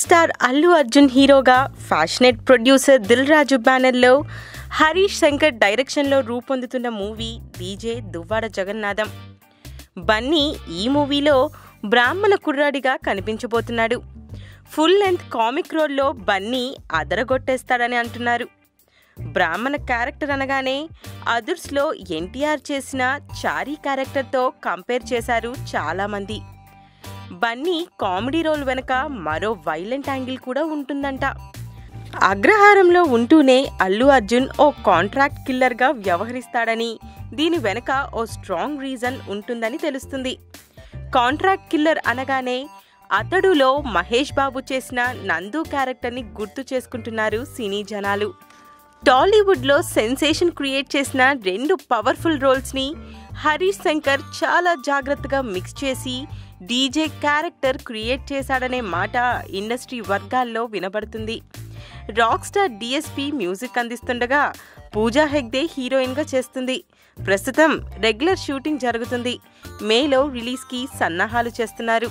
Star Allu Arjun హీరోగా passionate producer Dil Raju బ్యానర్లో హరీష్ శంకర్ డైరెక్షన్లో రూపొందుతున్న మూవీ డీజే దువ్వాడ జగన్నాథం. బన్నీ ఈ మూవీలో బ్రాహ్మణ కుర్రాడిగా కనిపించబోతున్నాడు. ఫుల్ లెంత్ కామిక్ రోల్లో బన్నీ అదరగొట్టేస్తాడని అంటున్నారు. బ్రాహ్మణ క్యారెక్టర్ అనగానే అదుర్స్లో ఎన్టీఆర్ చేసిన చారీ క్యారెక్టర్తో కంపేర్ చేశారు చాలామంది. బన్నీ కామెడీ రోల్ వెనక మరో వైలెంట్ యాంగిల్ కూడా ఉంటుందంట. అగ్రహారంలో ఉంటూనే అల్లు అర్జున్ ఓ కాంట్రాక్ట్ కిల్లర్గా వ్యవహరిస్తాడని, దీని వెనక ఓ స్ట్రాంగ్ రీజన్ ఉంటుందని తెలుస్తుంది. కాంట్రాక్ట్ కిల్లర్ అనగానే అతడులో మహేష్ బాబు చేసిన నందు క్యారెక్టర్ని గుర్తు చేసుకుంటున్నారు సినీ జనాలు. టాలీవుడ్లో సెన్సేషన్ క్రియేట్ చేసిన 2 పవర్ఫుల్ రోల్స్ని హరీష్ శంకర్ చాలా జాగ్రత్తగా మిక్స్ చేసి డీజే క్యారెక్టర్ క్రియేట్ చేశాడనే మాట ఇండస్ట్రీ వర్గాల్లో వినబడుతుంది. Rock star DSP music అందిస్తుండగా Pooja Hegde హీరోయిన్గా చేస్తుంది. ప్రస్తుతం రెగ్యులర్ షూటింగ్ జరుగుతుంది. మేలో రిలీజ్కి సన్నాహాలు చేస్తున్నారు.